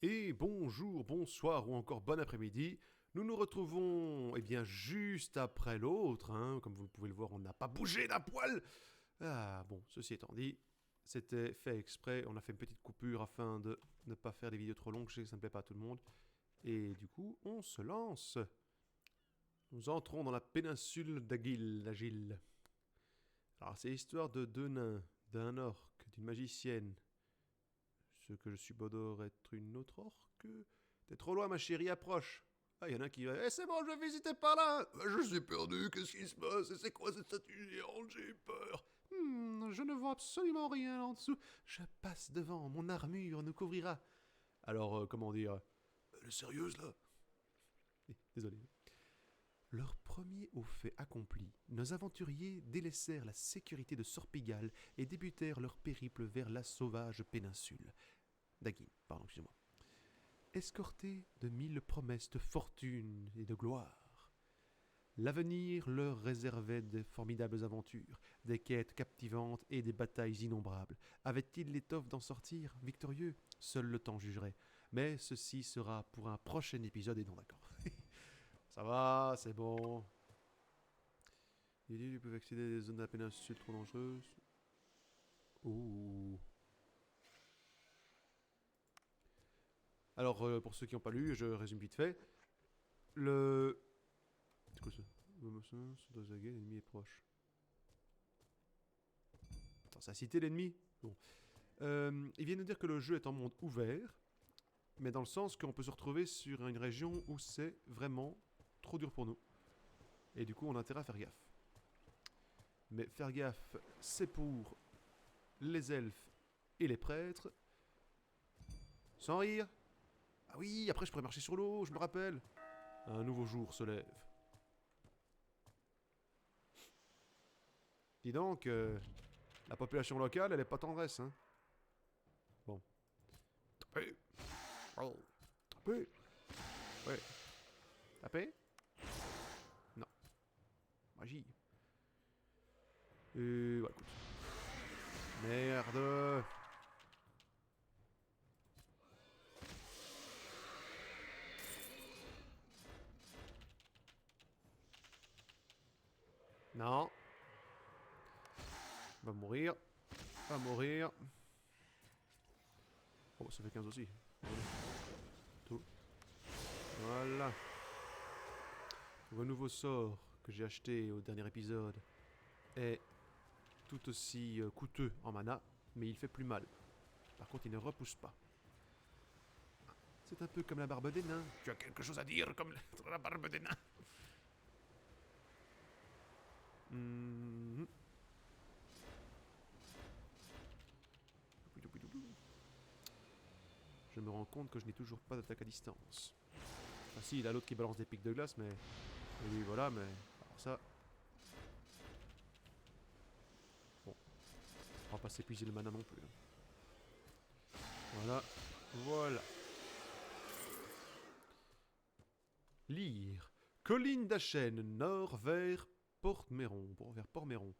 Et bonjour, bonsoir ou encore bon après-midi. Nous nous retrouvons, juste après l'autre. Comme vous pouvez le voir, on n'a pas bougé d'un poil. Ah, bon, ceci étant dit, c'était fait exprès. On a fait une petite coupure afin de ne pas faire des vidéos trop longues. Je sais que ça ne plaît pas à tout le monde. Et du coup, on se lance. Nous entrons dans la péninsule d'Agile. Alors, c'est l'histoire de deux nains, d'un orc, d'une magicienne. Ce que je suppose être une autre orque. T'es trop loin, ma chérie, approche. Ah, il y en a un qui va. C'est bon, je vais visiter par là. Je suis perdu, qu'est-ce qui se passe? C'est quoi cette statue géante? J'ai peur. Je ne vois absolument rien en dessous. Je passe devant, mon armure nous couvrira. Alors, comment dire? Elle est sérieuse là? Désolé. Leur premier au fait accompli, nos aventuriers délaissèrent la sécurité de Sorpigal et débutèrent leur périple vers la sauvage péninsule. Dagin, pardon, excusez-moi. Escortés de 1000 promesses de fortune et de gloire. L'avenir leur réservait de formidables aventures, des quêtes captivantes et des batailles innombrables. Avait-il l'étoffe d'en sortir victorieux? Seul le temps jugerait. Mais ceci sera pour un prochain épisode et non d'accord. Ça va, c'est bon. Ils peuvent accéder à des zones de la péninsule trop dangereuses. Ouh. Alors, pour ceux qui n'ont pas lu, je résume vite fait. Le. C'est quoi ça? L'ennemi est proche. Attends, ça a cité l'ennemi? Bon. Il vient de dire que le jeu est en monde ouvert, mais dans le sens qu'on peut se retrouver sur une région où c'est vraiment trop dur pour nous. Et du coup, on a intérêt à faire gaffe. Mais faire gaffe, c'est pour les elfes et les prêtres. Sans rire. Ah oui, après je pourrais marcher sur l'eau, je me rappelle. Un nouveau jour se lève. Dis donc, la population locale, elle est pas tendresse, hein. Bon. Tapez. Oh. Tapez. Ouais. Tapez. Non. Magie. Voilà, écoute. Merde. Non. Va mourir. Va mourir. Oh, ça fait 15 aussi. Tout. Voilà. Le nouveau sort que j'ai acheté au dernier épisode est tout aussi coûteux en mana, mais il fait plus mal. Par contre, il ne repousse pas. C'est un peu comme la barbe des nains. Tu as quelque chose à dire comme la barbe des nains? Mhm. Je me rends compte que je n'ai toujours pas d'attaque à distance. Enfin si, il y a l'autre qui balance des pics de glace, mais... Oui, voilà, mais... Alors ça... Bon. On va pas s'épuiser le mana non plus. Voilà. Voilà. Lire. Colline d'Achen, nord vers Port-Méron. Bon, vers Port-Méron.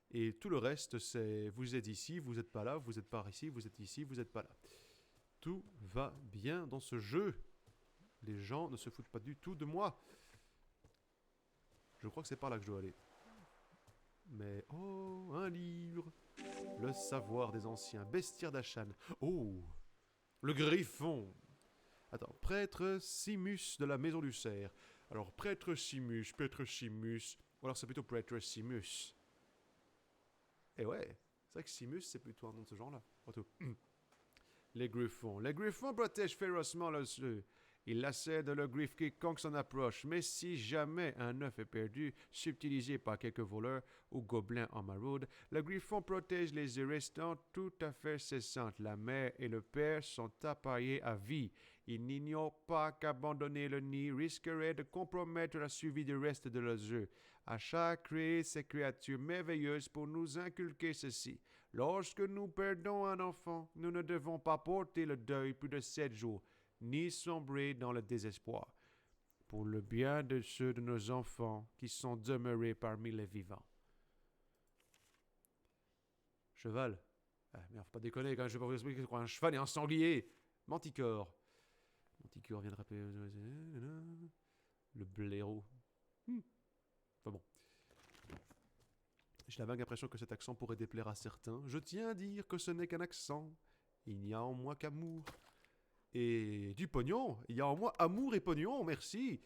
Et tout le reste, c'est vous êtes ici, vous êtes pas là, vous êtes pas ici, vous êtes ici, vous êtes pas là. Tout va bien dans ce jeu. Les gens ne se foutent pas du tout de moi. Je crois que c'est par là que je dois aller. Mais oh, un livre. Le savoir des anciens. Bestiaire d'Achan. Oh, le griffon. Attends, prêtre Simus de la maison du cerf. Alors, prêtre Simus. Ou alors c'est plutôt prêtre Simus. Eh ouais, c'est vrai que Simus, c'est plutôt un nom de ce genre-là. Surtout. Les griffons. Les griffons protègent férocement leurs œufs. Ils lassèdent le griffe quiconque s'en approche, mais si jamais un œuf est perdu, subtilisé par quelques voleurs ou gobelins en maraude, le griffon protège les œufs restants tout à fait cessantes. La mère et le père sont appareillés à vie. Ils n'ignorent pas qu'abandonner le nid risquerait de compromettre la survie du reste de leurs œufs. Achat créer ces créatures merveilleuses pour nous inculquer ceci. Lorsque nous perdons un enfant, nous ne devons pas porter le deuil plus de 7 jours, ni sombrer dans le désespoir, pour le bien de ceux de nos enfants qui sont demeurés parmi les vivants. Cheval. Ah, mais faut pas déconner quand même, je vais pas vous expliquer quoi un cheval et un sanglier. Manticore. Antiqueur vient de rappeler... Le blaireau. Enfin bon. J'ai la vague impression que cet accent pourrait déplaire à certains. Je tiens à dire que ce n'est qu'un accent. Il n'y a en moi qu'amour. Et du pognon. Il y a en moi amour et pognon, merci.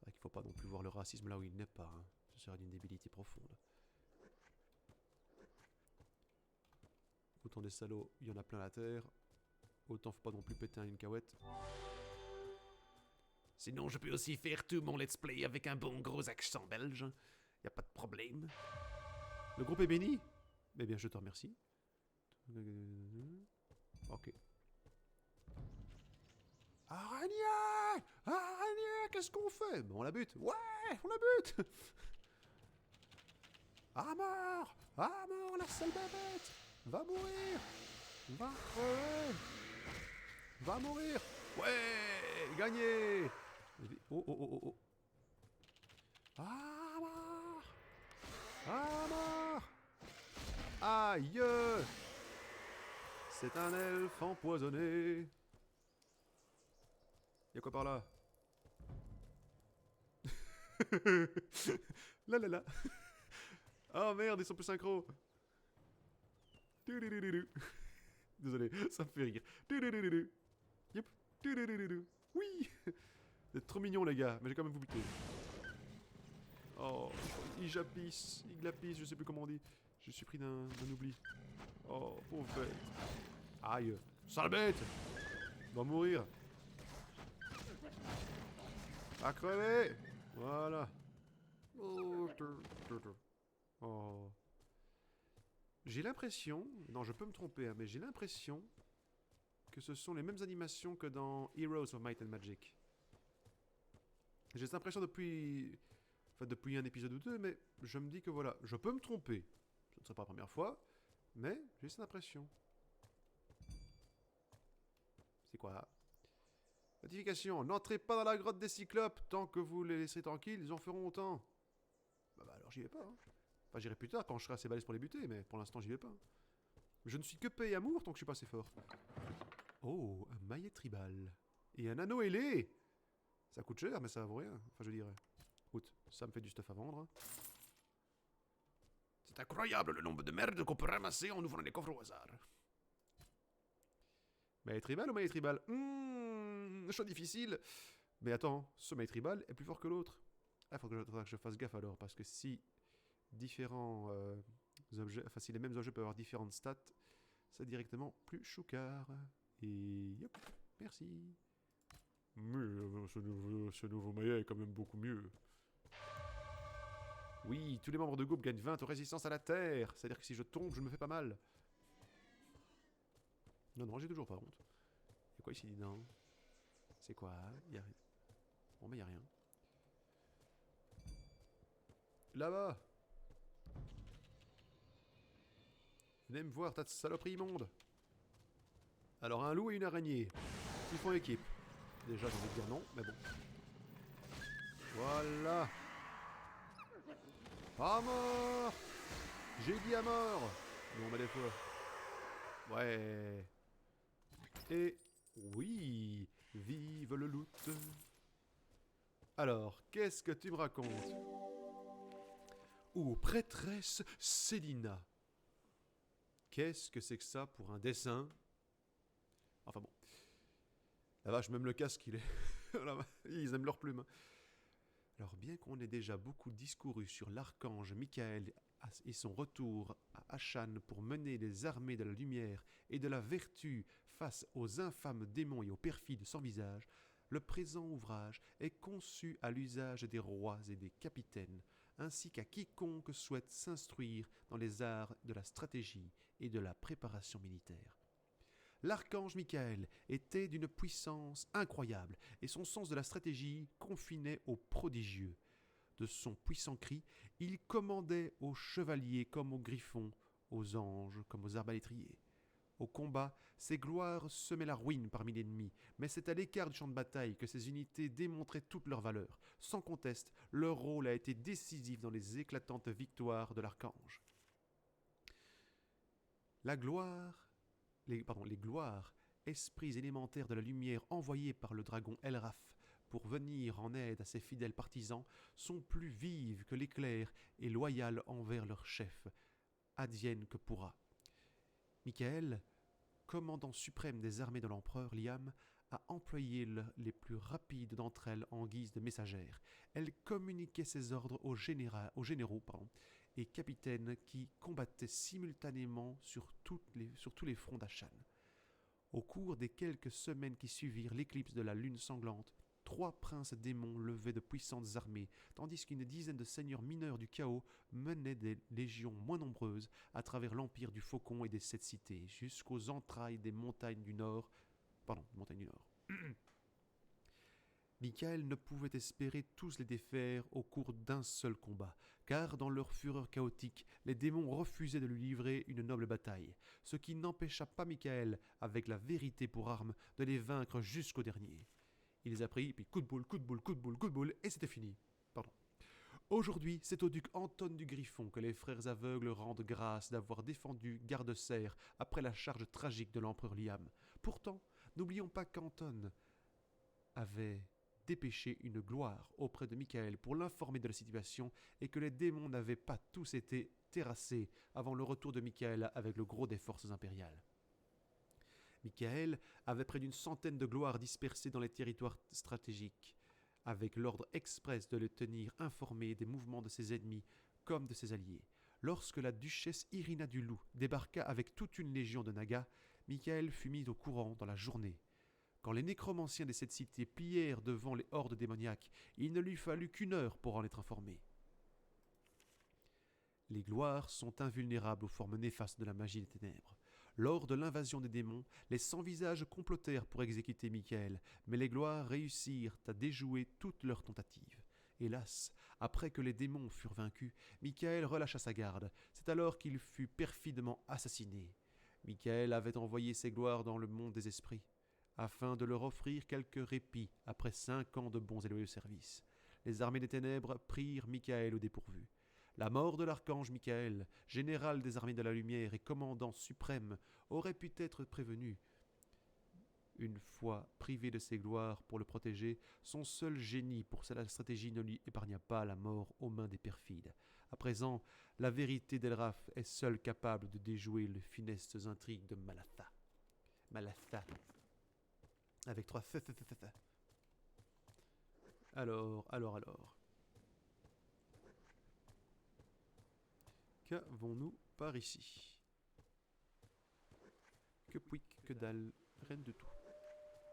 Il ne faut pas non plus voir le racisme là où il n'est pas. Hein. Ce serait d'une débilité profonde. Autant des salauds, il y en a plein la terre. Autant faut pas non plus péter une cahuète. Sinon, je peux aussi faire tout mon let's play avec un bon gros accent belge. Y a pas de problème. Le groupe est béni? Eh bien, je te remercie. Ok. Araignée! Araignée! Qu'est-ce qu'on fait? On la bute. Ouais! On la bute! À mort! À mort, la sale bébête! Va mourir! Va crever! Va mourir! Ouais! Gagné! Oh, oh, oh, oh, oh. À mort! À mort! Aïe! C'est un elfe empoisonné. Y'a quoi par là? Là là là. Oh merde, ils sont plus synchro. Désolé, ça me fait rire. Yep. Oui. Vous êtes trop mignons les gars, mais j'ai quand même vous buter. Oh, il japisse, il glapisse, je sais plus comment on dit. Je suis pris d'un oubli. Oh, pauvre bête. Aïe, sale bête. Va mourir. À crever. Voilà. Oh. J'ai l'impression, non je peux me tromper, hein, mais j'ai l'impression que ce sont les mêmes animations que dans Heroes of Might and Magic. J'ai cette impression depuis un épisode ou deux, mais je me dis que voilà, je peux me tromper. Ce ne serait pas la première fois, mais j'ai cette impression. C'est quoi? Notification, n'entrez pas dans la grotte des cyclopes, tant que vous les laisserez tranquilles, ils en feront autant. Bah alors j'y vais pas. Hein. Enfin j'irai plus tard quand je serai assez balèze pour les buter, mais pour l'instant j'y vais pas. Je ne suis que paix et amour tant que je suis pas assez fort. Oh, un maillet tribal. Et un anneau ailé. Ça coûte cher, mais ça vaut rien. Enfin, je dirais. Écoute, ça me fait du stuff à vendre. C'est incroyable le nombre de merdes qu'on peut ramasser en ouvrant les coffres au hasard. Maillet tribal ou maillet tribal? Choix difficile. Mais attends, ce maillet tribal est plus fort que l'autre. Ah, faudra que je fasse gaffe alors, parce que si différents objets, enfin si les mêmes objets peuvent avoir différentes stats, c'est directement plus choucard. Et hop, merci. Mais ce nouveau maillet est quand même beaucoup mieux. Oui, tous les membres de groupe gagnent 20 en résistance à la terre. C'est-à-dire que si je tombe, je me fais pas mal. Non, non, j'ai toujours pas honte. Y'a quoi ici, non? C'est quoi? Y'a rien. Bon, bah y'a rien. Là-bas! Venez me voir, tas de saloperies immondes! Alors, un loup et une araignée. Ils font équipe. Déjà, j'ai envie de dire non, mais bon. Voilà! À mort! J'ai dit à mort! Non, mais des fois. Ouais. Et oui, vive le loot. Alors, qu'est-ce que tu me racontes? Ou prêtresse Célina. Qu'est-ce que c'est que ça pour un dessin? Enfin bon. La vache, même le casque, il est... Ils aiment leur plume. Alors, bien qu'on ait déjà beaucoup discouru sur l'archange Michael et son retour à Ashan pour mener les armées de la lumière et de la vertu face aux infâmes démons et aux perfides sans visage, le présent ouvrage est conçu à l'usage des rois et des capitaines, ainsi qu'à quiconque souhaite s'instruire dans les arts de la stratégie et de la préparation militaire. L'archange Michael était d'une puissance incroyable, et son sens de la stratégie confinait au prodigieux. De son puissant cri, il commandait aux chevaliers comme aux griffons, aux anges comme aux arbalétriers. Au combat, ses gloires semaient la ruine parmi l'ennemi, mais c'est à l'écart du champ de bataille que ces unités démontraient toute leur valeur. Sans conteste, leur rôle a été décisif dans les éclatantes victoires de l'archange. Les gloires esprits élémentaires de la lumière envoyés par le dragon Elraf pour venir en aide à ses fidèles partisans, sont plus vives que l'éclair et loyales envers leur chef, advienne que pourra. Michael, commandant suprême des armées de l'empereur Liam, a employé les plus rapides d'entre elles en guise de messagères. Elle communiquait ses ordres aux généraux et capitaines qui combattaient simultanément sur tous les fronts d'Ashan. Au cours des quelques semaines qui suivirent l'éclipse de la lune sanglante, 3 princes démons levaient de puissantes armées, tandis qu'une dizaine de seigneurs mineurs du chaos menaient des légions moins nombreuses à travers l'empire du Faucon et des 7 cités, jusqu'aux entrailles des montagnes du Nord. Michael ne pouvait espérer tous les défaire au cours d'un seul combat, car dans leur fureur chaotique, les démons refusaient de lui livrer une noble bataille, ce qui n'empêcha pas Michael, avec la vérité pour arme, de les vaincre jusqu'au dernier. Il les a pris, puis coup de boule, et c'était fini. Aujourd'hui, c'est au duc Anton du Griffon que les frères aveugles rendent grâce d'avoir défendu Gardeserre après la charge tragique de l'empereur Liam. Pourtant, n'oublions pas qu'Anton avait dépêché une gloire auprès de Michael pour l'informer de la situation et que les démons n'avaient pas tous été terrassés avant le retour de Michael avec le gros des forces impériales. Michael avait près d'une centaine de gloires dispersées dans les territoires stratégiques, avec l'ordre express de le tenir informé des mouvements de ses ennemis comme de ses alliés. Lorsque la duchesse Irina du Loup débarqua avec toute une légion de Naga, Michael fut mis au courant dans la journée. Quand les nécromanciens de cette cité plièrent devant les hordes démoniaques, il ne lui fallut qu'une heure pour en être informé. Les gloires sont invulnérables aux formes néfastes de la magie des ténèbres. Lors de l'invasion des démons, les Sans-Visages complotèrent pour exécuter Michael, mais les gloires réussirent à déjouer toutes leurs tentatives. Hélas, après que les démons furent vaincus, Michael relâcha sa garde. C'est alors qu'il fut perfidement assassiné. Michael avait envoyé ses gloires dans le monde des esprits, afin de leur offrir quelque répit après 5 ans de bons et loyaux services. Les armées des ténèbres prirent Michael au dépourvu. La mort de l'archange Michael, général des armées de la lumière et commandant suprême, aurait pu être prévenue. Une fois privé de ses gloires pour le protéger, son seul génie pour la stratégie ne lui épargna pas la mort aux mains des perfides. À présent, la vérité d'Elraf est seule capable de déjouer les funestes intrigues de Malatha. Malatha. Avec 3 f. Alors. Qu'avons-nous par ici? Que pouic, que dalle, rien de tout.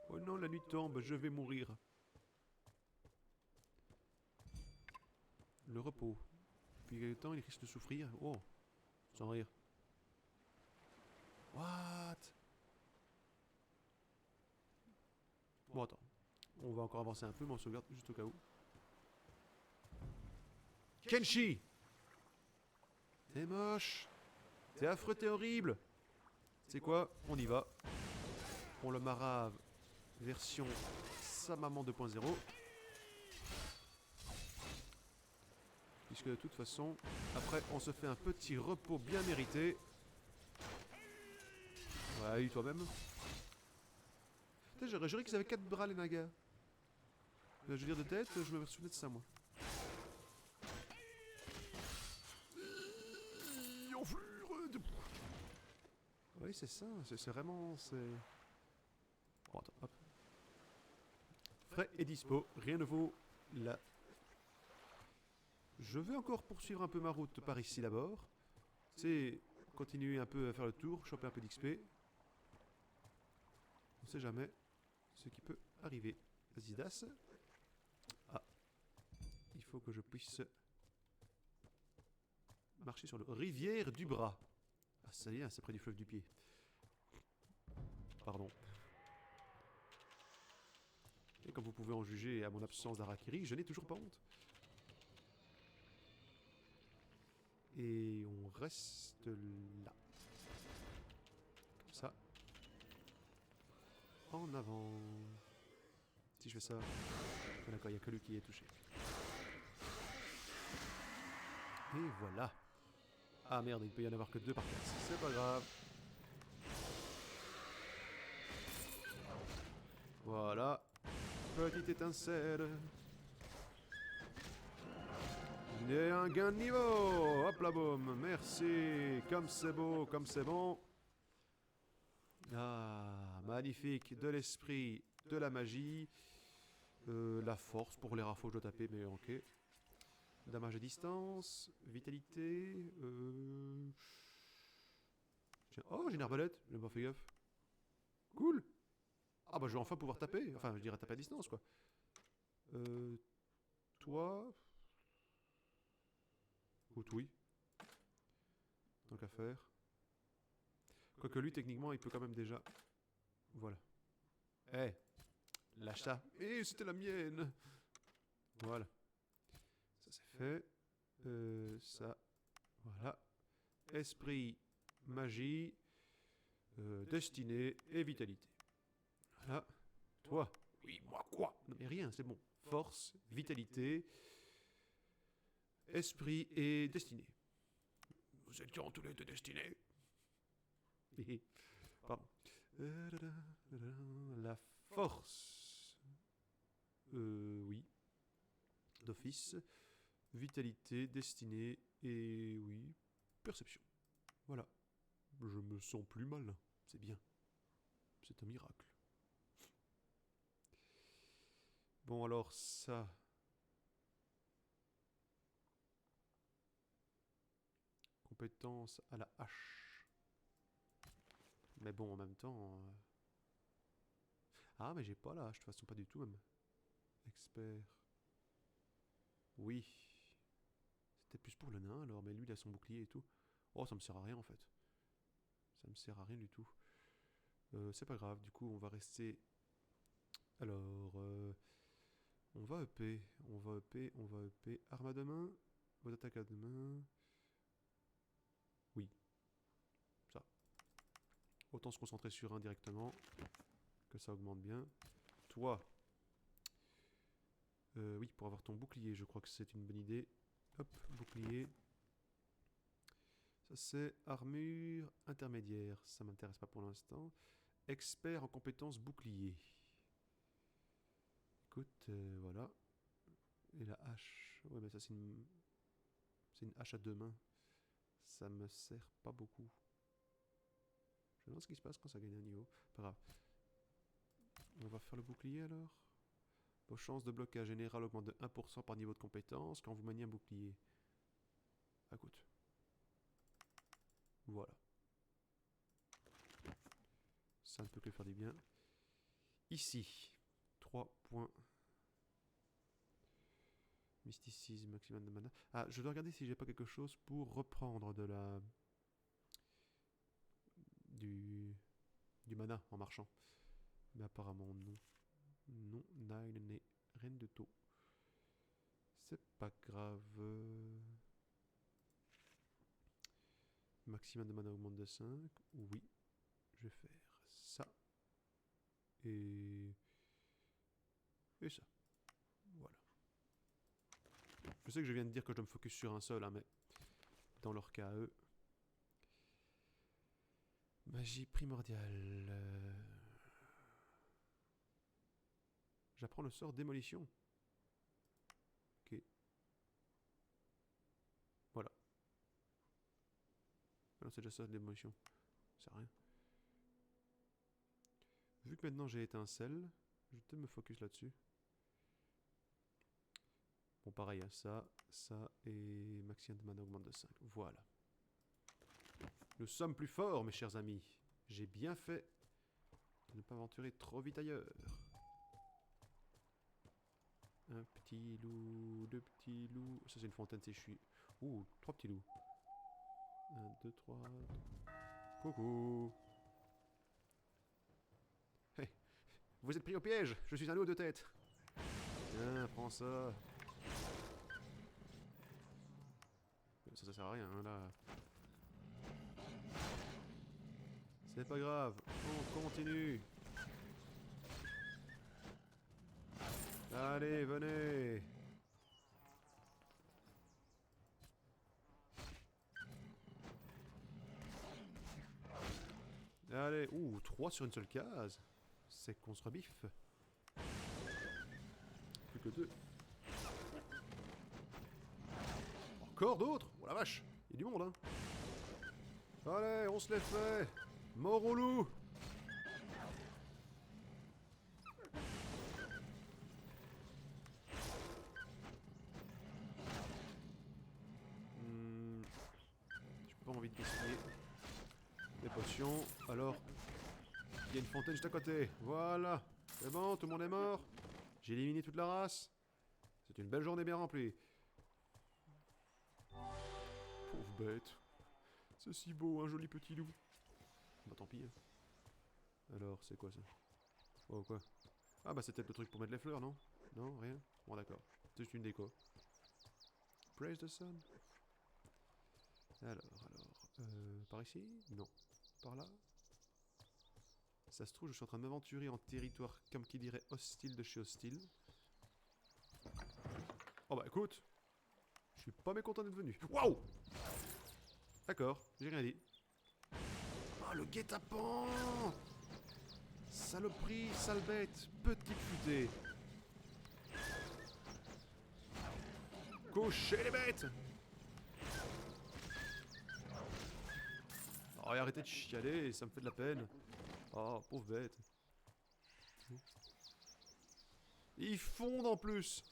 Oh non, la nuit tombe, je vais mourir. Le repos. Depuis quelque temps, il risque de souffrir. Oh, sans rire. What? Bon, attends. On va encore avancer un peu, mais on sauvegarde juste au cas où. Kenshi! T'es moche. T'es affreux, t'es horrible. C'est quoi? On y va. On le marave. Version sa maman 2.0. Puisque de toute façon, après, on se fait un petit repos bien mérité. Ouais, toi-même. Putain, j'aurais juré qu'ils avaient 4 bras, les nagas. Je veux dire, de tête, je me souvenais de ça, moi. Oui, c'est ça, c'est vraiment... Bon, attends, hop. Frais et dispo, rien ne vaut là. Je vais encore poursuivre un peu ma route par ici d'abord. C'est continuer un peu à faire le tour, choper un peu d'XP. On sait jamais ce qui peut arriver. Vas-y, Das. Ah. Il faut que je puisse marcher sur le rivière du Bras. Ah, ça y est, c'est près du fleuve du Pied. Pardon. Et comme vous pouvez en juger à mon absence d'Harakiri, je n'ai toujours pas honte. Et on reste là. Comme ça. En avant. Si je fais ça... Ah, d'accord, il n'y a que lui qui est touché. Et voilà. Ah merde, il peut y en avoir que 2 par classe. C'est pas grave. Voilà. Petite étincelle. Et un gain de niveau. Hop la boum. Merci. Comme c'est beau, comme c'est bon. Ah, magnifique. De l'esprit, de la magie. La force pour les rafaux, je dois taper, mais ok. Damage à distance. Vitalité. Oh, j'ai une arbalète. J'ai pas fait gaffe. Cool. Ah bah je vais enfin pouvoir taper. Enfin, je dirais taper à distance, quoi. Toi... Écoute, oui. Tant qu'à faire. Quoique lui, techniquement, il peut quand même déjà... Voilà. Eh, lâche ça. Eh, c'était la mienne. Voilà. Ça c'est fait. Ça, voilà. Esprit, magie, destinée et vitalité. Voilà. Toi. Oui, moi quoi? Non mais rien, c'est bon. Force, vitalité, esprit et destinée. Nous étions tous les deux destinés. Pardon. La force. Oui. D'office. Vitalité, destinée et oui, perception. Voilà. Je me sens plus mal. C'est bien. C'est un miracle. Bon alors ça. Compétence à la hache. Mais bon, en même temps... Ah, mais j'ai pas la hache, de toute façon, pas du tout même. Expert. Oui. C'était plus pour le nain alors, mais lui il a son bouclier et tout. Oh, ça me sert à rien en fait. Ça me sert à rien du tout. C'est pas grave, du coup on va rester... Alors... on va EP, on va EP, on va EP. Arme à deux mains, votre attaque à deux mains. Oui. Ça. Autant se concentrer sur un directement. Que ça augmente bien. Toi. Oui, pour avoir ton bouclier, je crois que c'est une bonne idée. Hop, bouclier. Ça c'est armure intermédiaire. Ça m'intéresse pas pour l'instant. Expert en compétences bouclier. Écoute, voilà. Et la hache. Ouais, mais ça c'est une... C'est une hache à deux mains. Ça me sert pas beaucoup. Je me demande ce qui se passe quand ça gagne un niveau. Pas grave. On va faire le bouclier alors. Vos chances de blocage général augmentent de 1% par niveau de compétence quand vous maniez un bouclier. Ah, écoute. Voilà. Ça ne peut que faire du bien. Ici. 3 points. Mysticisme, maximum de mana. Ah, je dois regarder si j'ai pas quelque chose pour reprendre de la... Du mana en marchant. Mais apparemment non. Non, Nine n'est rien de tout. C'est pas grave. Maximum de mana augmente de 5. Oui. Je vais faire ça. Et ça. Voilà. Je sais que je viens de dire que je dois me focus sur un seul, hein, mais dans leur cas, eux. Magie primordiale. J'apprends le sort démolition. Ok. Voilà. Non, c'est déjà ça, démolition. Ça sert à rien. Vu que maintenant j'ai étincelle, je vais peut-être me focus là-dessus. Bon, pareil, hein, ça et maximum de mana augmente de 5. Voilà. Nous sommes plus forts, mes chers amis. J'ai bien fait de ne pas aventurer trop vite ailleurs. Un petit loup, deux petits loups. Ça, c'est une fontaine, c'est je suis... Ouh, 3 petits loups. 1, 2, 3. Coucou. Hey, vous êtes pris au piège. Je suis un loup de tête. Tiens, prends ça. Ça sert à rien, hein, là. C'est pas grave. On continue. Allez, venez. Allez, ouh, 3 sur une seule case. C'est qu'on se rebiffe. plus que 2. Encore d'autres? Oh la vache! Il y a du monde, hein! Allez, on se les fait! Mort au loup! J'ai pas envie de gaspiller des potions. Alors, il y a une fontaine juste à côté. Voilà. C'est bon, tout le monde est mort. J'ai éliminé toute la race. C'est une belle journée bien remplie. Pauvre bête. C'est si beau, un joli petit loup. Bah tant pis. Hein. Alors, c'est quoi ça? Oh quoi? Ah bah c'est peut-être le truc pour mettre les fleurs, non? Non, rien? Bon d'accord. C'est juste une déco. Praise the sun. Alors, par ici? Non. Par là? Ça se trouve, je suis en train de m'aventurer en territoire, comme qui dirait, hostile de chez hostile. Oh bah écoute, je suis pas mécontent d'être venu. Waouh! D'accord, j'ai rien dit. Oh le guet-apens! Saloperie, sale bête, petite futée. Couchez les bêtes! Oh, et arrêtez de chialer, ça me fait de la peine. Oh, pauvre bête. Ils fondent en plus.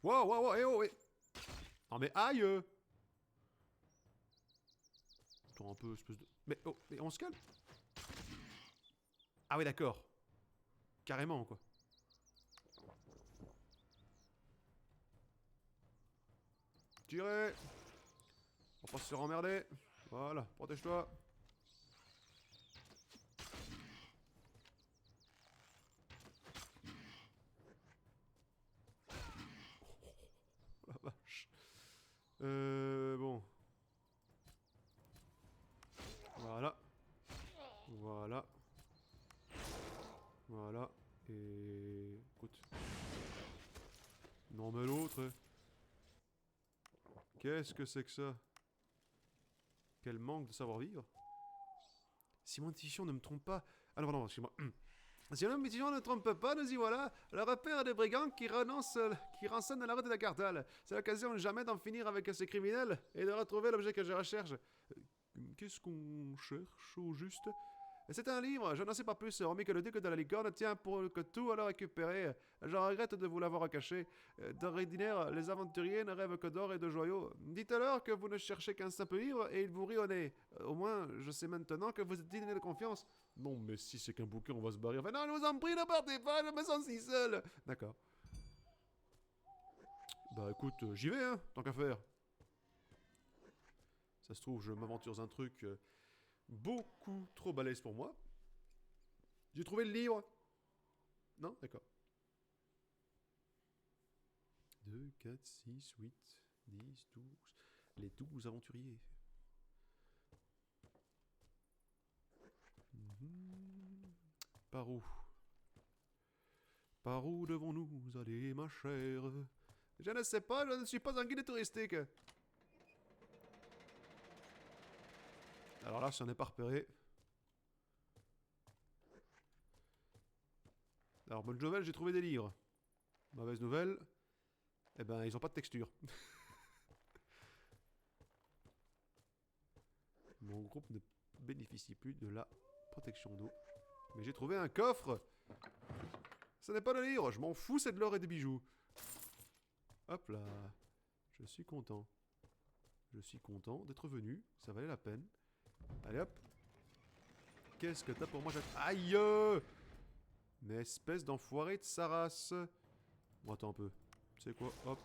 Wow, wow, wow, eh oh, eh. Non mais aïe! Attends un peu, espèce de... Mais oh, mais on se calme. Ah oui, d'accord. Carrément, quoi. Tirez! On va pas se faire emmerder. Voilà, protège-toi. Oh la vache. Bon. Voilà. Voilà. Voilà. Et... Écoute. Non mais l'autre... Qu'est-ce que c'est que ça? Quel manque de savoir-vivre. Si mon intuition ne me trompe pas... Ah non, non, excuse-moi. Si mon intuition ne me trompe pas, nous y voilà. Le repère des brigands qui rançonnent la route de la Cartale. C'est l'occasion jamais d'en finir avec ces criminels et de retrouver l'objet que je recherche. Qu'est-ce qu'on cherche au juste? C'est un livre, je n'en sais pas plus, hormis que le duc de la licorne tient pour que tout à le récupérer. Je regrette de vous l'avoir caché. D'ordinaire, les aventuriers ne rêvent que d'or et de joyaux. Dites-leur que vous ne cherchez qu'un simple livre et ils vous rient au nez. Au moins, je sais maintenant que vous êtes digne de confiance. Non, mais si c'est qu'un bouquin, on va se barrer. Enfin, non, je vous en prie, ne partez pas, je me sens si seul. D'accord. Bah écoute, j'y vais, hein, tant qu'à faire. Ça se trouve, je m'aventure dans un truc... beaucoup trop balèze pour moi. J'ai trouvé le livre. Non? D'accord. 2, 4, 6, 8, 10, 12. Les 12 aventuriers. Par où? Par où devons-nous aller, ma chère? Je ne sais pas, je ne suis pas un guide touristique. Alors là, si on n'est pas repéré. Alors, bonne nouvelle, j'ai trouvé des livres. Mauvaise nouvelle, eh ben, ils ont pas de texture. Mon groupe ne bénéficie plus de la protection d'eau. Mais j'ai trouvé un coffre. Ce n'est pas le livre, je m'en fous, c'est de l'or et des bijoux. Hop là. Je suis content. Je suis content d'être venu, ça valait la peine. Allez hop. Qu'est-ce que t'as pour moi? Aïe! Mais espèce d'enfoiré de sa race. Bon, attends un peu. Tu sais quoi? Hop.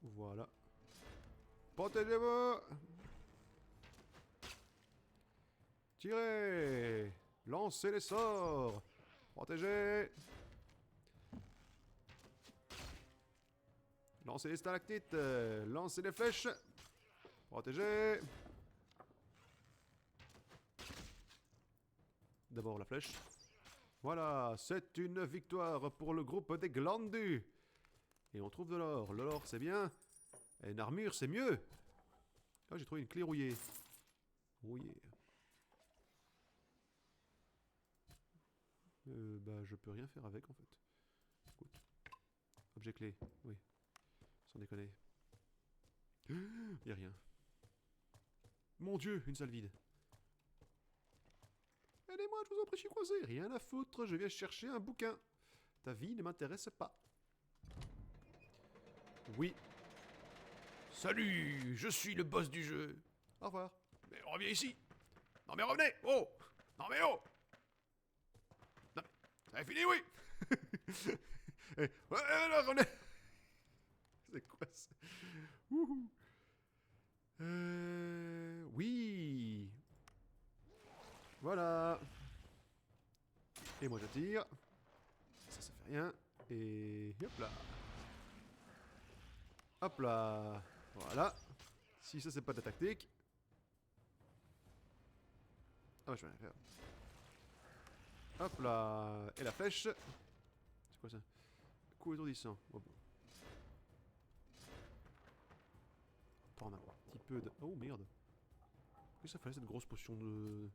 Voilà. Protégez-vous! Tirez! Lancez les sorts! Protégez! Lancez les stalactites! Lancez les flèches! Protégez! D'abord la flèche. Voilà, c'est une victoire pour le groupe des Glandus. Et on trouve de l'or. L'or, c'est bien. Et une armure, c'est mieux. Ah, j'ai trouvé une clé rouillée. Oh yeah. Bah, je peux rien faire avec en fait. Écoute. Objet clé, oui. Sans déconner. Y'a rien. Mon dieu, une salle vide. Aidez-moi, je vous en prie, je suis coincé. Rien à foutre, je viens chercher un bouquin. Ta vie ne m'intéresse pas. Oui. Salut, je suis le boss du jeu. Au revoir. Mais reviens ici. Non mais revenez. Oh. Non mais oh. Non, ça a fini, oui. Ouais, là, revenez. C'est quoi ça? Wouhou. Oui. Voilà. Et moi je tire. Ça fait rien. Et hop là. Hop là. Voilà. Si ça c'est pas de la tactique. Ah bah je vais rien faire. Hop là. Et la flèche. C'est quoi ça? Coup étourdissant. Oh bon. Prendre un petit peu de... Oh merde. Qu'est-ce que ça fait cette grosse potion de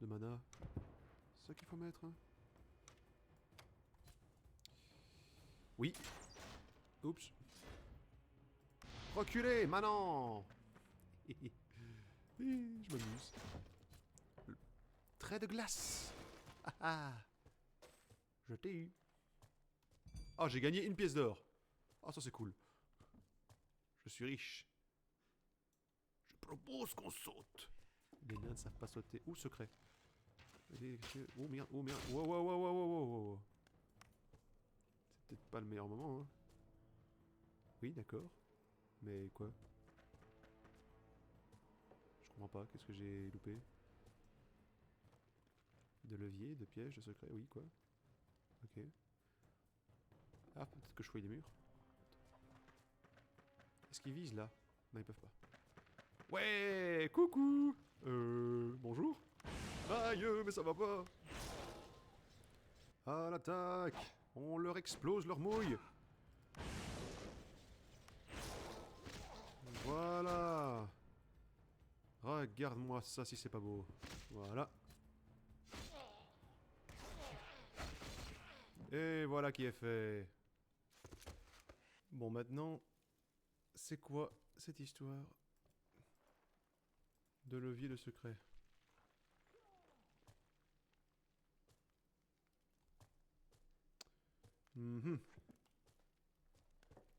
mana? C'est ça qu'il faut mettre, hein? Oui. Oups. Reculez, maintenant. Je m'amuse. Trait de glace. Ah ah. Je t'ai eu. Oh, j'ai gagné une pièce d'or. Oh, ça c'est cool. Je suis riche. Je propose qu'on saute. Les nains ne savent pas sauter. Ouh, secret. Oh merde, oh merde. Wow, wow, wow, wow, wow, wow. C'est peut-être pas le meilleur moment, hein. Oui, d'accord. Mais quoi? Je comprends pas. Qu'est-ce que j'ai loupé? De levier, de piège, de secret. Oui, quoi? Ok. Ah, peut-être que je fouille les murs. Est-ce qu'ils visent là? Non, ils peuvent pas. Ouais, coucou. Bonjour. Aïe, mais ça va pas. À l'attaque. On leur explose leur mouille. Voilà. Regarde-moi ça si c'est pas beau. Voilà. Et voilà qui est fait. Bon, maintenant, c'est quoi cette histoire de levier de secret?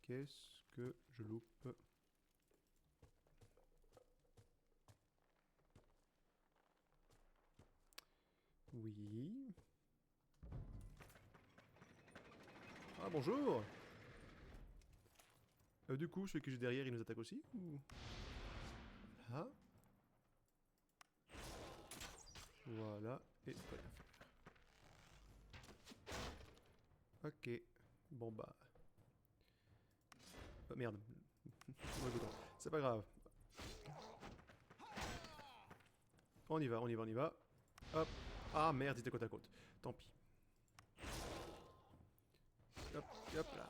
Qu'est-ce que je loupe? Oui. Ah, bonjour. Du coup, celui que j'ai derrière, il nous attaque aussi ou... Là. Voilà. Et pas rien faire. Ok. Bon bah... Oh, merde. C'est pas grave. On y va, on y va, on y va. Hop. Ah merde, ils étaient côte à côte. Tant pis. Hop, hop là.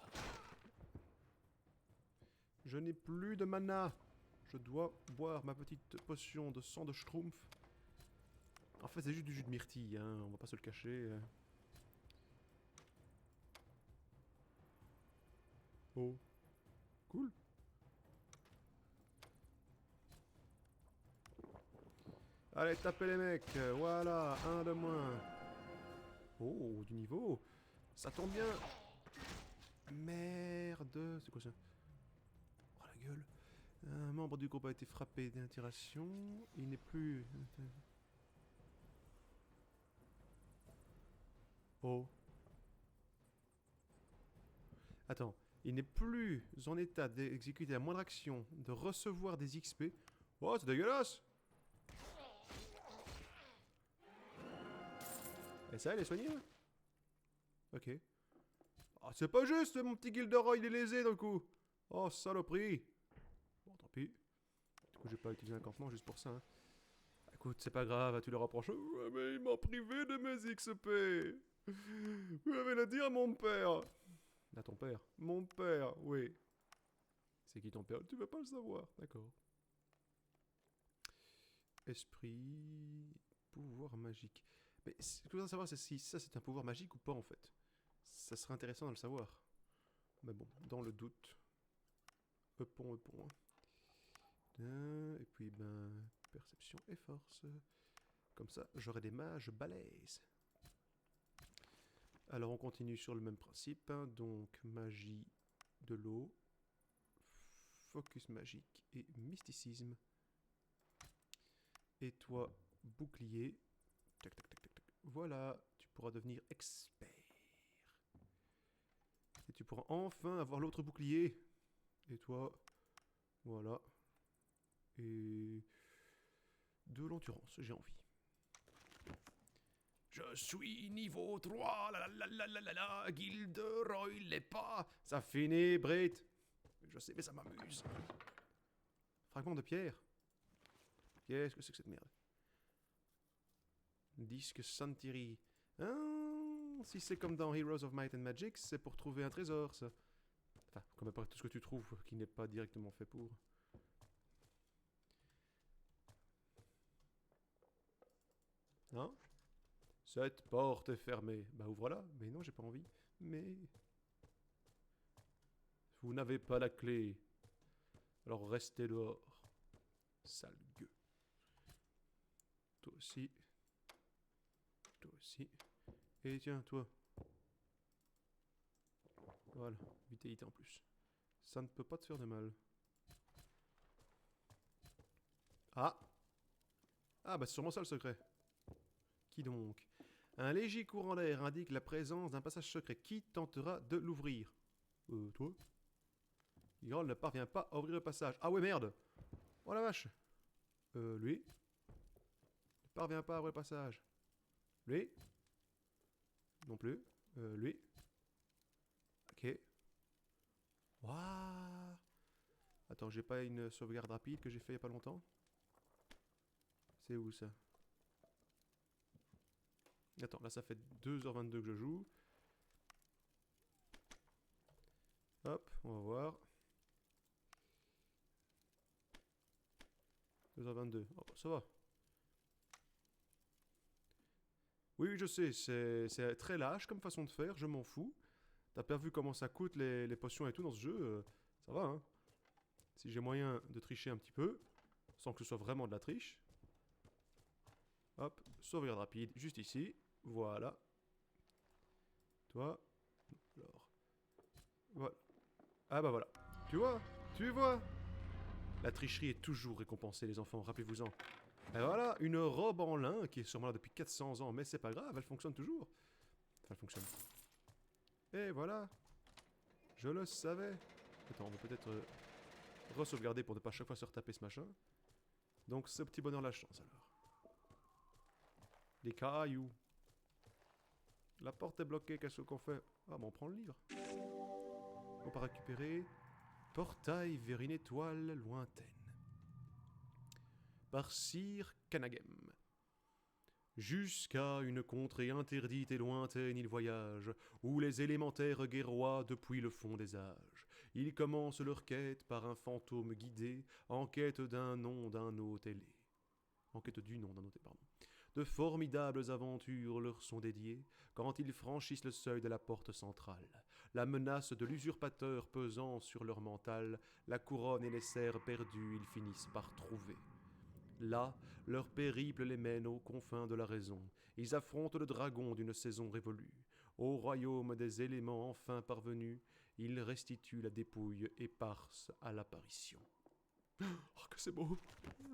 Je n'ai plus de mana. Je dois boire ma petite potion de sang de schtroumpf. En fait, c'est juste du jus de myrtille, hein. On va pas se le cacher. Oh. Cool. Allez, tapez les mecs. Voilà, un de moins. Oh, du niveau. Ça tombe bien. Merde. C'est quoi ça? Oh la gueule. Un membre du groupe a été frappé d'intiration. Il n'est plus... Oh. Attends. Il n'est plus en état d'exécuter la moindre action, de recevoir des XP. Oh, c'est dégueulasse. Et ça, elle est soignée, hein? Ok. Oh, c'est pas juste, mon petit Gilderoy, il est lésé d'un coup. Oh, saloperie. Bon, tant pis. Du coup, j'ai pas utilisé un campement juste pour ça, hein. Écoute, c'est pas grave, tu le reproches. Ouais, mais il m'a privé de mes XP. Vous avez le dire à mon père. À ton père? Mon père, oui. C'est qui ton père? Tu veux pas le savoir, d'accord. Esprit... Pouvoir magique. Mais ce que je voudrais savoir, c'est si ça c'est un pouvoir magique ou pas en fait. Ça serait intéressant de le savoir. Mais bon, dans le doute. Epon. Et puis ben... Perception et force. Comme ça, j'aurai des mages balèzes. Alors on continue sur le même principe. Hein, donc magie de l'eau. Focus magique et mysticisme. Et toi, bouclier. Tac. Voilà, tu pourras devenir expert. Et tu pourras enfin avoir l'autre bouclier. Et toi, voilà. Et de l'endurance, j'ai envie. Je suis niveau 3, la, Gilderoy l'est pas. Ça finit, Brit. Je sais, mais ça m'amuse. Fragment de pierre. Qu'est-ce que c'est que cette merde? Disque Santiri. Ah, si c'est comme dans Heroes of Might and Magic, c'est pour trouver un trésor, ça. Enfin, comme à part tout ce que tu trouves qui n'est pas directement fait pour. Hein? Cette porte est fermée. Bah ouvre-la. Mais non, j'ai pas envie. Mais... Vous n'avez pas la clé. Alors restez dehors. Sale gueux. Toi aussi. Toi aussi. Et tiens, toi. Voilà, vitalité en plus. Ça ne peut pas te faire de mal. Ah! Ah bah c'est sûrement ça le secret. Qui donc? Un léger courant d'air indique la présence d'un passage secret. Qui tentera de l'ouvrir? Toi? Girl ne parvient pas à ouvrir le passage. Ah ouais, merde! Oh la vache! Lui? Ne parvient pas à ouvrir le passage. Lui? Non plus. Lui? Ok. Waouh! Attends, j'ai pas une sauvegarde rapide que j'ai fait il y a pas longtemps? C'est où ça? Attends, là ça fait 2h22 que je joue. Hop, on va voir. 2h22. Oh, ça va. Oui, je sais, c'est très lâche comme façon de faire, je m'en fous. T'as pas vu comment ça coûte les potions et tout dans ce jeu, ça va, hein. Si j'ai moyen de tricher un petit peu, sans que ce soit vraiment de la triche. Hop, sauvegarde rapide, juste ici. Voilà. Toi. Alors. Voilà. Ah bah voilà. Tu vois? Tu vois? La tricherie est toujours récompensée, les enfants, rappelez-vous-en. Et voilà, une robe en lin qui est sûrement là depuis 400 ans, mais c'est pas grave, elle fonctionne toujours. Enfin, elle fonctionne. Et voilà. Je le savais. Attends, on va peut-être re-sauvegarder pour ne pas chaque fois se retaper ce machin. Donc, ce petit bonheur la chance alors. Des cailloux. La porte est bloquée, qu'est-ce qu'on fait? Ah, bon, on prend le livre. On va récupérer. Portail vers une étoile lointaine. Par Sir Canagem. Jusqu'à une contrée interdite et lointaine il voyage, où les élémentaires guerroient depuis le fond des âges. Ils commencent leur quête par un fantôme guidé, en quête d'un nom d'un hôte ailé. En quête du nom d'un hôte, pardon. De formidables aventures leur sont dédiées quand ils franchissent le seuil de la porte centrale. La menace de l'usurpateur pesant sur leur mental, la couronne et les serres perdues ils finissent par trouver. Là, leur périple les mène aux confins de la raison. Ils affrontent le dragon d'une saison révolue. Au royaume des éléments enfin parvenus, ils restituent la dépouille éparse à l'apparition. Oh, que c'est beau!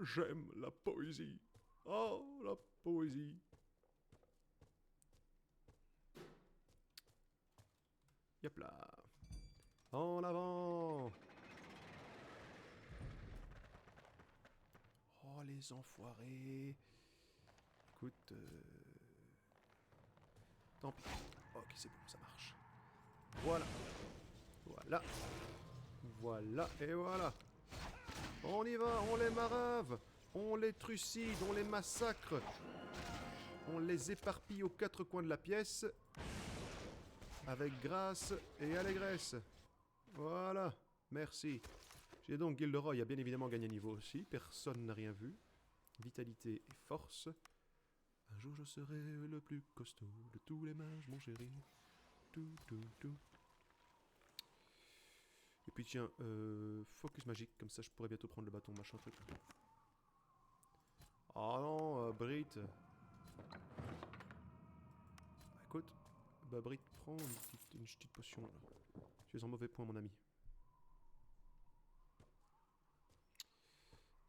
J'aime la poésie! Oh, la poésie! Yop là! En avant! Oh, les enfoirés! Écoute, tant pis. Ok, c'est bon, ça marche. Voilà. Voilà. Voilà, et voilà. On y va, on les marave, on les trucide, on les massacre. On les éparpille aux quatre coins de la pièce. Avec grâce et allégresse. Voilà, merci. J'ai donc Gilderoy a bien évidemment gagné niveau aussi, personne n'a rien vu. vitalité et force. Un jour je serai le plus costaud de tous les mages, mon chéri. Tout, tout, tout. Et puis tiens, focus magique, comme ça je pourrais bientôt prendre le bâton, machin truc. Oh non, Brit. Bah, écoute, bah Brit, prends une petite potion là. Tu es en mauvais point, mon ami.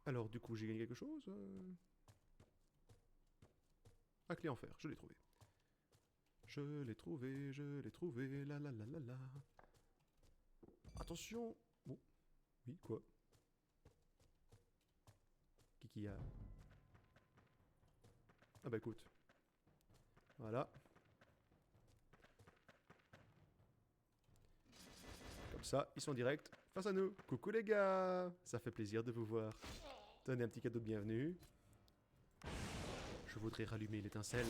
Alors, du coup, j'ai gagné quelque chose La clé en fer, je l'ai trouvé. Je l'ai trouvé, la la la la la. Attention. Oh, oui, quoi? Qui a... Ah bah écoute. Voilà. Comme ça, ils sont directs face à nous. Coucou les gars, ça fait plaisir de vous voir. Tenez un petit cadeau de bienvenue. Je voudrais rallumer l'étincelle.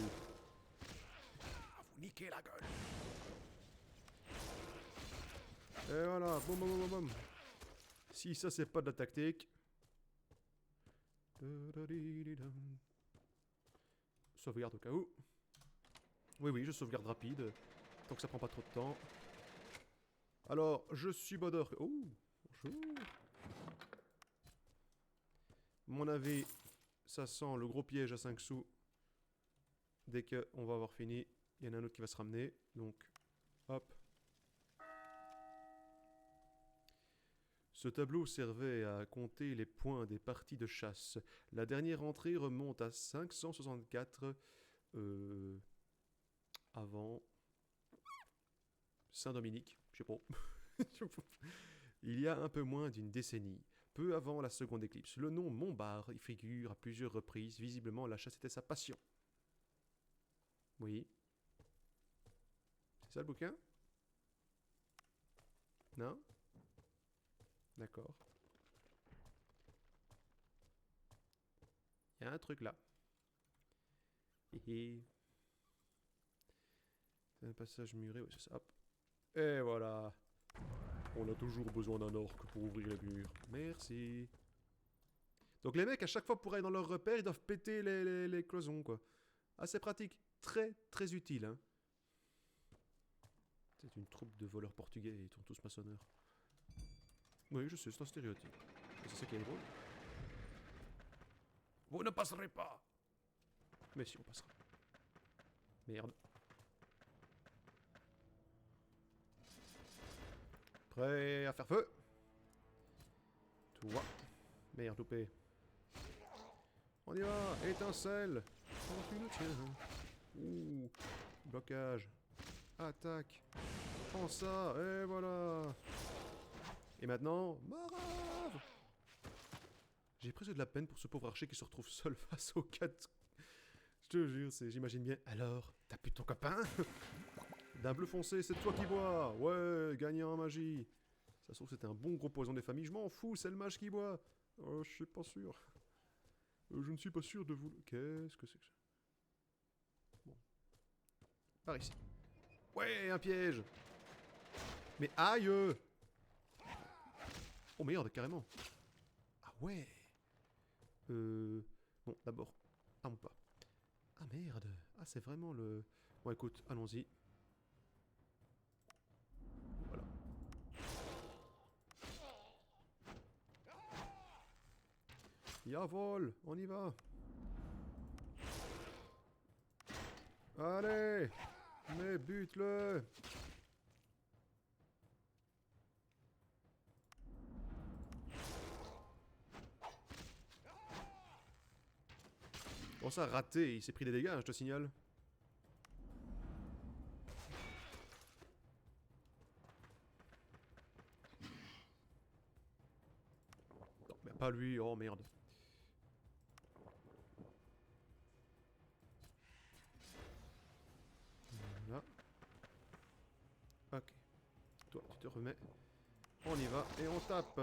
Ah, vous niquez la gueule. Et voilà, boum boum boum boum. Si ça c'est pas de la tactique. Sauvegarde au cas où. Oui, oui, je sauvegarde rapide. Tant que ça prend pas trop de temps. Alors, je suis Bodor. Oh, bonjour. Mon avis, ça sent le gros piège à 5 sous. Dès qu'on va avoir fini, il y en a un autre qui va se ramener. Donc, hop. Ce tableau servait à compter les points des parties de chasse. La dernière entrée remonte à 564 avant Saint-Dominique, je sais pas. Il y a un peu moins d'une décennie, peu avant la seconde éclipse. Le nom Montbard y figure à plusieurs reprises. Visiblement, la chasse était sa passion. Oui. C'est ça le bouquin? Non? D'accord. Il y a un truc là. Hihi. C'est un passage muré, ouais, c'est ça. Hop. Et voilà. On a toujours besoin d'un orque pour ouvrir les murs. Merci. Donc les mecs, à chaque fois pour aller dans leur repère, ils doivent péter les cloisons, quoi. Assez pratique. Très, très utile, hein. C'est une troupe de voleurs portugais, ils sont tous maçonneurs. Oui, je sais, c'est un stéréotype. C'est ça qui est drôle. Vous ne passerez pas. Mais si, on passera. Merde. Prêt à faire feu. Toi. Merde, loupé. On y va. Étincelle. Oh, tu le tiens. Ouh. Blocage. Attaque. Prends ça. Et voilà. Et maintenant, marave. J'ai presque de la peine pour ce pauvre archer qui se retrouve seul face aux 4. Je te jure, j'imagine bien. Alors, t'as plus ton copain? D'un bleu foncé, c'est toi qui bois. Ouais, gagnant en magie. Ça se trouve, c'était un bon gros poison des familles. Je m'en fous, c'est le mage qui boit. Oh, je suis pas sûr. Je ne suis pas sûr de vous... Qu'est-ce que c'est que ça? Bon. Par ici. Ouais, un piège. Mais aïe. Oh merde, carrément. Ah ouais. Bon, d'abord. Ah, ou pas. Ah merde. Ah, c'est vraiment le... Bon, écoute, allons-y. Voilà. Y'a vol, on y va. Allez. Mais bute-le. Bon, ça, raté, il s'est pris des dégâts, hein, je te signale. Non, mais pas lui, oh merde. Voilà. Ok. Toi, tu te remets. On y va et on tape.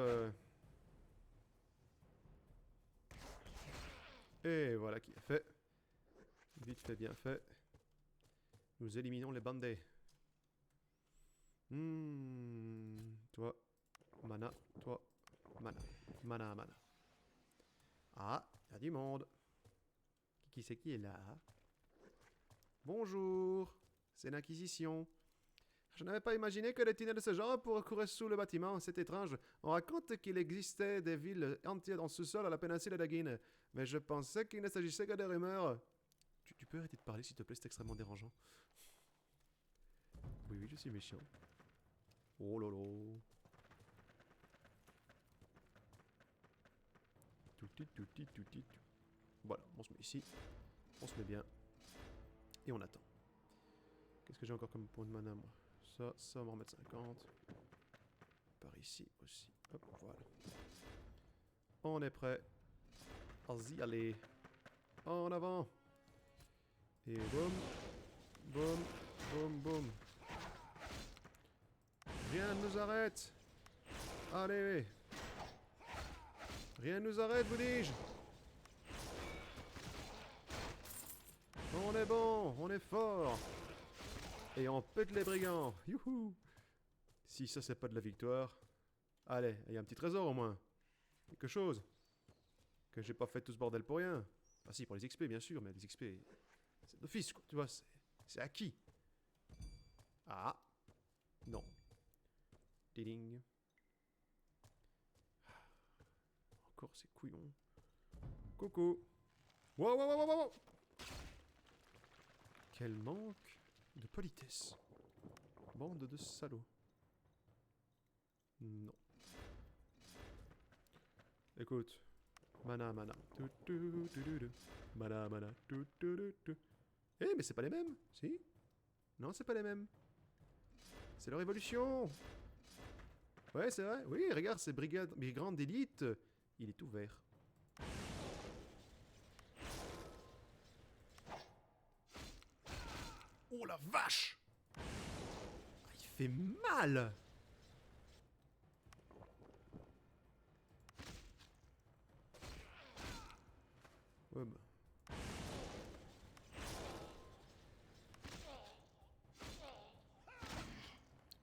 Et voilà qui est fait. Vite fait, bien fait. Nous éliminons les bandits. Toi, mana, toi, mana. Mana, mana. Ah, il y a du monde. Qui c'est qui est là? Bonjour, c'est l'Inquisition. Je n'avais pas imaginé que des tunnels de ce genre pourraient courir sous le bâtiment, c'est étrange. On raconte qu'il existait des villes entières dans le sous-sol à la péninsule d'Aguin, mais je pensais qu'il ne s'agissait que de rumeurs. Tu peux arrêter de parler s'il te plaît, c'est extrêmement dérangeant. Oui, oui, je suis méchant. Oh lolo. Touti, touti, touti, tout. Voilà, on se met ici. On se met bien. Et on attend. Qu'est-ce que j'ai encore comme point de mana, moi? Ça, on va en remettre 50. Par ici aussi. Hop, voilà. On est prêt. Vas-y, allez. En avant. Et boum. Boum. Boum, boum. Rien ne nous arrête. Allez. Rien ne nous arrête, vous dis-je. On est bon, on est fort. Et on pète les brigands. Youhou. Si ça c'est pas de la victoire. Allez, il y a un petit trésor au moins. Quelque chose. Que j'ai pas fait tout ce bordel pour rien. Ah si, pour les XP bien sûr, mais les XP, c'est d'office quoi, tu vois, c'est acquis. Ah. Non. Ding. Encore ces couillons. Coucou. Wow, wow, wow, wow, wow. Quel manque de politesse. Bande de salauds. Non. Écoute. Mana, mana. Mana, mana. Eh, mais c'est pas les mêmes, si? Non, c'est pas les mêmes. C'est leur évolution. Ouais, c'est vrai. Oui, regarde, c'est brigand d'élite. Il est tout vert. Oh la vache! Ah, il fait mal! Ouais bah.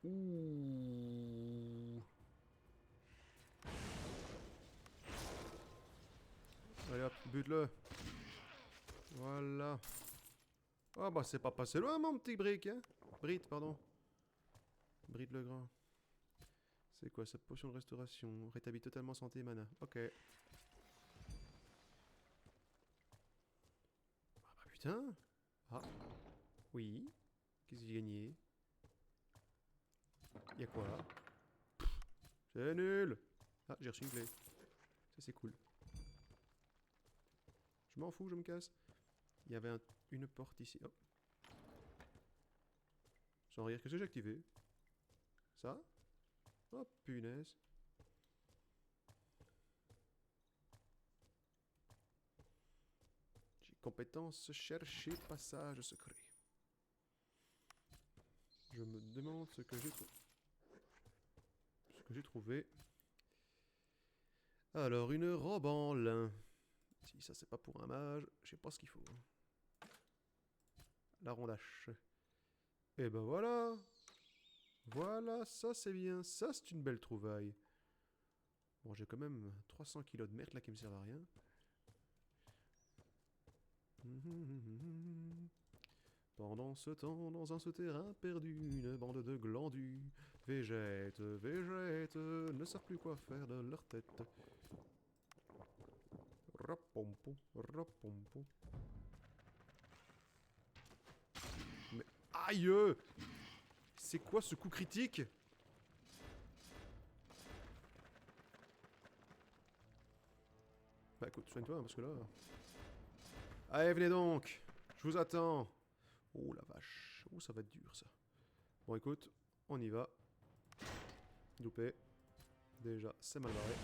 Ouh. Allez hop, bute-le. Voilà. Ah bah c'est pas passé loin mon petit brick, hein. Brit, pardon. Brit le grand. C'est quoi cette potion de restauration? Rétablit totalement santé et mana. Ok. Ah bah putain. Ah. Oui. Qu'est-ce que j'ai gagné? Y'a quoi là? C'est nul. Ah, j'ai reçu une clé. Ça c'est cool. Je m'en fous, je me casse. Il y avait une porte ici. Oh. Sans rire, qu'est-ce que j'ai activé? Ça? Oh punaise. J'ai compétence chercher passage secret. Je me demande ce que j'ai trouvé. Alors, une robe en lin. Si ça c'est pas pour un mage, je sais pas ce qu'il faut. La rondache. Et ben voilà. Voilà, ça c'est bien. Ça c'est une belle trouvaille. Bon, j'ai quand même 300 kilos de merde là qui me servent à rien. Pendant ce temps, dans un souterrain perdu, une bande de glandus végètent, ne savent plus quoi faire de leur tête. Rapompo, rapompo. Mais aïe! C'est quoi ce coup critique? Bah écoute, soigne-toi, parce que là... Allez, venez donc! Je vous attends! Oh la vache. Oh, ça va être dur, ça. Bon, écoute, on y va. Loupé. Déjà, c'est mal barré.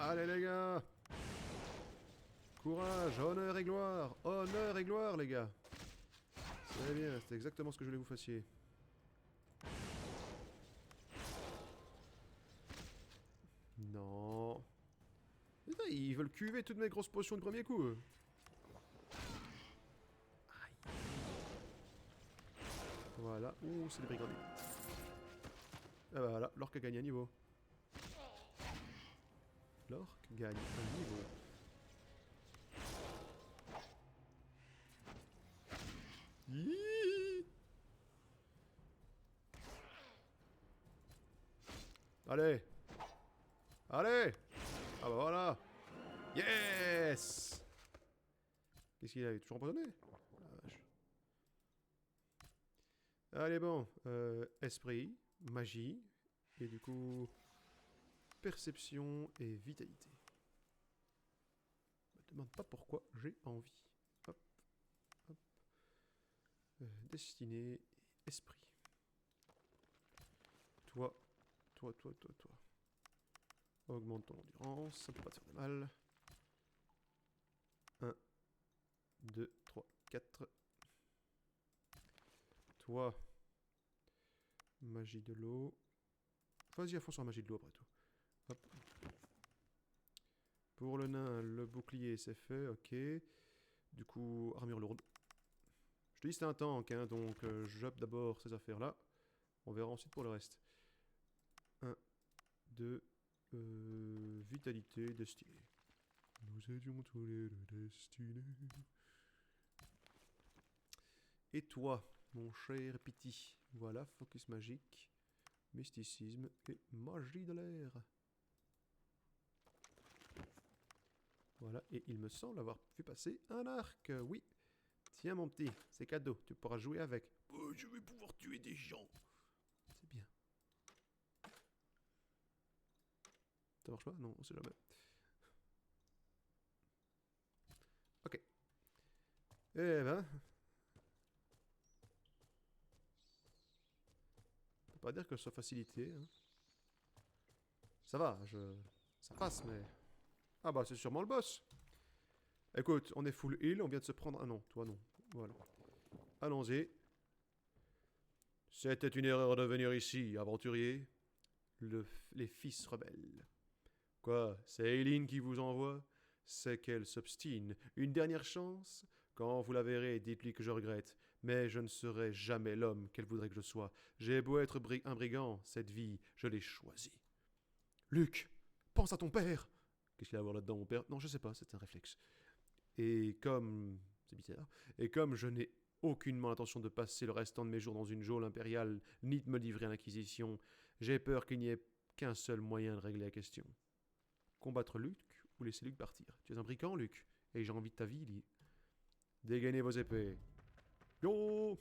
Allez, les gars! Courage, honneur et gloire! Honneur et gloire, les gars! C'est bien, c'est exactement ce que je voulais que vous fassiez. Non. Putain, ils veulent cuver toutes mes grosses potions de premier coup. Aïe. Voilà. Ouh, c'est des brigands d'élite. Ah bah voilà, l'orque a gagné un niveau. L'orque gagne un niveau. Hihihi. Allez. Allez. Ah bah voilà. Yes. Qu'est-ce qu'il a eu? Toujours empoisonné? La vache. Allez bon. Esprit, magie. Et du coup... perception et vitalité. Me demande pas pourquoi j'ai envie. Hop. Hop. Destinée et esprit. Toi. Toi. Augmente ton endurance, ça peut pas te faire de mal. 1, 2, 3, 4. Toi. Magie de l'eau. Vas-y à fond sur la magie de l'eau après tout. Hop. Pour le nain, le bouclier c'est fait, ok. Du coup, armure lourde. Je te dis c'est un tank, hein, donc j'oppe d'abord ces affaires là. On verra ensuite pour le reste. 1, 2, vitalité, destinée. Nous étions tous les deux destinés. Et toi, mon cher Pity. Voilà, focus magique, mysticisme et magie de l'air. Voilà, et il me semble avoir vu passer un arc, oui. Tiens mon petit, c'est cadeau, tu pourras jouer avec. Je vais pouvoir tuer des gens. C'est bien. Ça marche pas? Non, on sait jamais. Ok. Eh ben... on peut pas dire que ce soit facilité. Hein. Ça va, ça passe, mais... ah bah c'est sûrement le boss. Écoute, on est full heal, on vient de se prendre... ah non, toi non. Voilà. Allons-y. C'était une erreur de venir ici, aventurier. Les fils rebelles. Quoi, c'est Eileen qui vous envoie? C'est qu'elle s'obstine. Une dernière chance? Quand vous la verrez, dites-lui que je regrette. Mais je ne serai jamais l'homme qu'elle voudrait que je sois. J'ai beau être un brigand, cette vie, je l'ai choisie. Luc, pense à ton père! Qu'est-ce qu'il y a à voir là-dedans, mon père? Non, je sais pas, c'est un réflexe. Et comme... c'est bizarre. Et comme je n'ai aucunement l'intention de passer le restant de mes jours dans une geôle impériale, ni de me livrer à l'inquisition, j'ai peur qu'il n'y ait qu'un seul moyen de régler la question. Combattre Luc ou laisser Luc partir. Tu es un brigand, Luc, et j'ai envie de ta vie, Lee. Dégainez vos épées. Yo!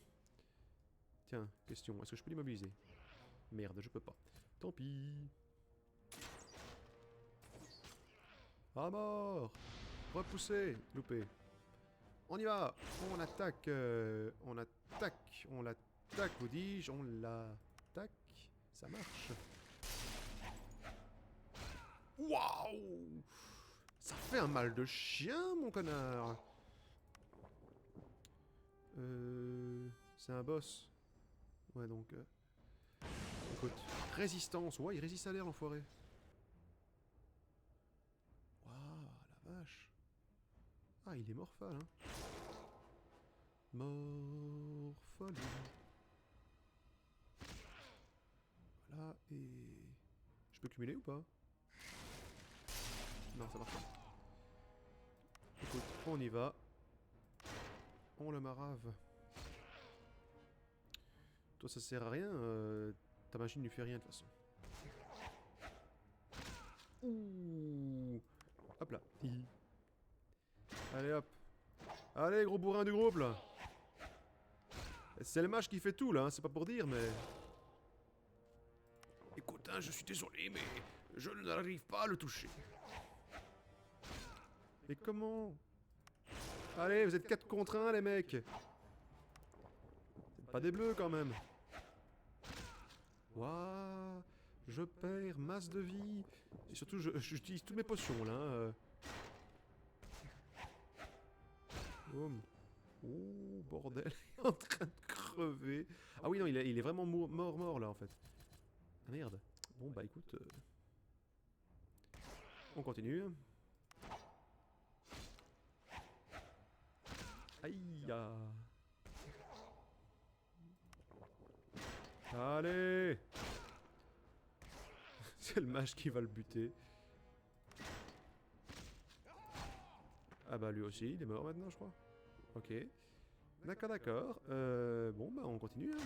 Tiens, question, est-ce que je peux l'immobiliser? Merde, je peux pas. Tant pis. À mort! Repoussé! Loupé. On y va! On attaque! On attaque! On l'attaque, vous dis-je? On l'attaque? Ça marche. Waouh! Ça fait un mal de chien, mon connard! C'est un boss. Ouais, donc... écoute, résistance. Ouais, il résiste à l'air, l'enfoiré. Waouh, la vache. Ah, il est morphal, hein. Morphal. Voilà, et... je peux cumuler ou pas? Non, ça marche pas. Écoute, on y va. On le marave. Toi, ça sert à rien. Ta machine ne fait rien de toute façon. Ouh. Hop là. Allez hop. Allez, gros bourrin du groupe là. C'est le mage qui fait tout là, hein, c'est pas pour dire, mais... écoute, hein, je suis désolé, mais je n'arrive pas à le toucher. Et comment? Allez, vous êtes 4 contre 1, les mecs. C'est pas des bleus quand même. Waouh. Je perds masse de vie. Et surtout, j'utilise toutes mes potions là. Boum. Oh, bordel. Il est en train de crever. Ah oui, non, il est vraiment mort là en fait. Ah merde. Bon, bah écoute. On continue. Aïe. Allez. C'est le mage qui va le buter. Ah bah lui aussi, il est mort maintenant, je crois. Ok. D'accord, d'accord. Bon, bah on continue. Hein.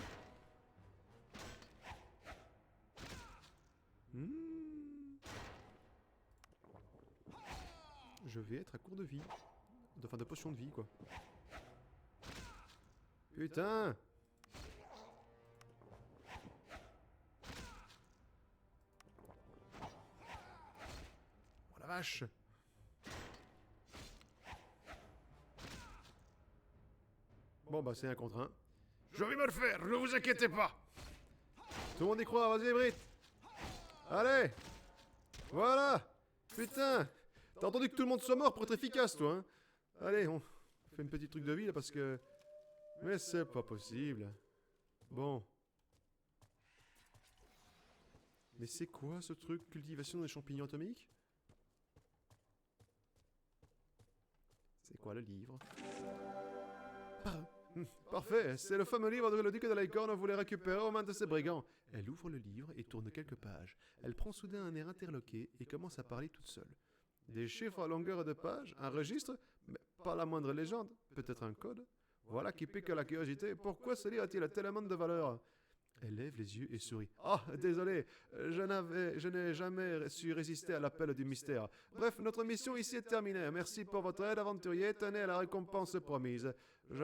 Je vais être à court de vie. Enfin, de potions de vie, quoi. Putain! Oh la vache! Bon, bah c'est un contre un. Je vais me le faire, ne vous inquiétez pas! Tout le monde y croit, vas-y, Brit! Allez! Voilà! Putain! T'as entendu que tout le monde soit mort pour être efficace, toi, hein? Allez, on fait une petite truc de vie, là, parce que... Mais c'est pas possible. Bon. Mais c'est quoi, ce truc? Cultivation des champignons atomiques? C'est quoi, le livre? Parfait, c'est le fameux livre que le duc de Lycorne voulait récupérer aux mains de ses brigands. Elle ouvre le livre et tourne quelques pages. Elle prend soudain un air interloqué et commence à parler toute seule. Des chiffres à longueur de page, un registre, mais pas la moindre légende, peut-être un code. Voilà qui pique la curiosité. Pourquoi ce livre a-t-il tellement de valeur? Elle lève les yeux et sourit. Ah, désolé, je n'ai jamais su résister à l'appel du mystère. Bref, notre mission ici est terminée. Merci pour votre aide, aventurier. Tenez à la récompense promise. Je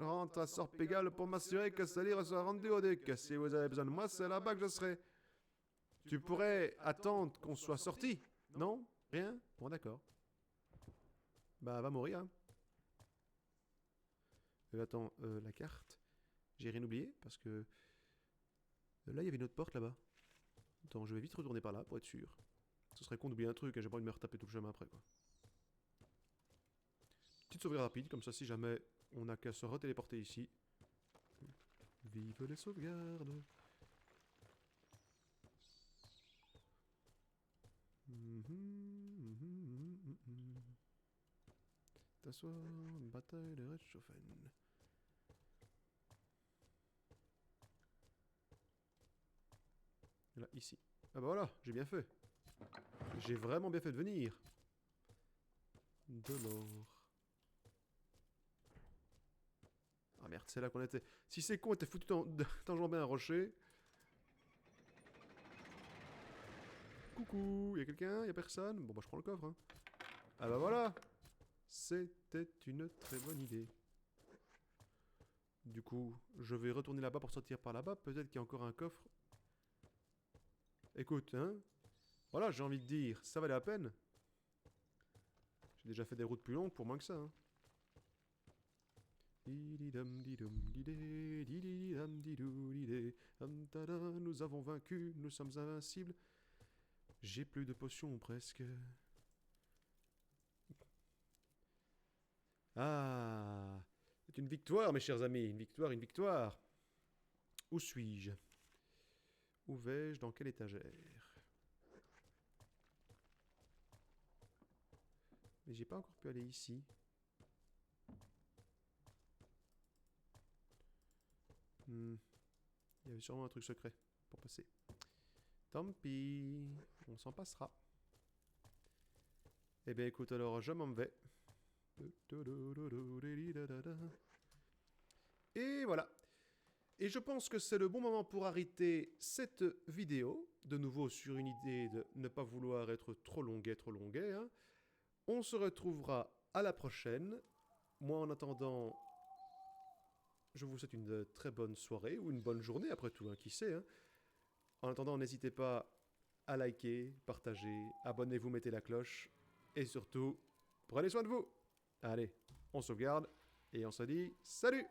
rentre à Sorpigal pour m'assurer que ce livre soit rendu au duc. Si vous avez besoin de moi, c'est là-bas que je serai. Tu pourrais attendre qu'on soit sorti? Non? Rien? Bon, d'accord. Bah, va mourir. Hein. Attends, la carte. J'ai rien oublié parce que... Là, il y avait une autre porte là-bas. Attends, je vais vite retourner par là pour être sûr. Ce serait con d'oublier un truc, hein, j'ai pas envie de me retaper tout le chemin après, quoi. Petite sauvegarde rapide, comme ça, si jamais on n'a qu'à se retéléporter ici. Vive les sauvegardes! T'asseoir, bataille de Rechtshoffen. Là, ici. Ah bah voilà, j'ai bien fait. J'ai vraiment bien fait de venir. De l'or. Ah merde, c'est là qu'on était. Si c'est con, était foutu d'enjamber un rocher. Coucou, y'a quelqu'un? Y'a personne? Bon bah je prends le coffre. Hein. Ah bah voilà. C'était une très bonne idée. Du coup, je vais retourner là-bas pour sortir par là-bas. Peut-être qu'il y a encore un coffre. Écoute, hein. Voilà, j'ai envie de dire, ça valait la peine. J'ai déjà fait des routes plus longues pour moins que ça. Hein. Nous avons vaincu, nous sommes invincibles. J'ai plus de potions presque. Ah, c'est une victoire, mes chers amis, une victoire, une victoire. Où suis-je? Où vais-je? Dans quelle étagère? Mais j'ai pas encore pu aller ici. Il y avait sûrement un truc secret pour passer. Tant pis, on s'en passera. Eh bien écoute, alors je m'en vais. Et voilà. Et je pense que c'est le bon moment pour arrêter cette vidéo. De nouveau sur une idée de ne pas vouloir être trop longuet. Hein. On se retrouvera à la prochaine. Moi en attendant, je vous souhaite une très bonne soirée ou une bonne journée après tout, hein, qui sait. Hein. En attendant, n'hésitez pas à liker, partager, abonnez-vous, mettez la cloche. Et surtout, prenez soin de vous. Allez, on sauvegarde et on se dit salut!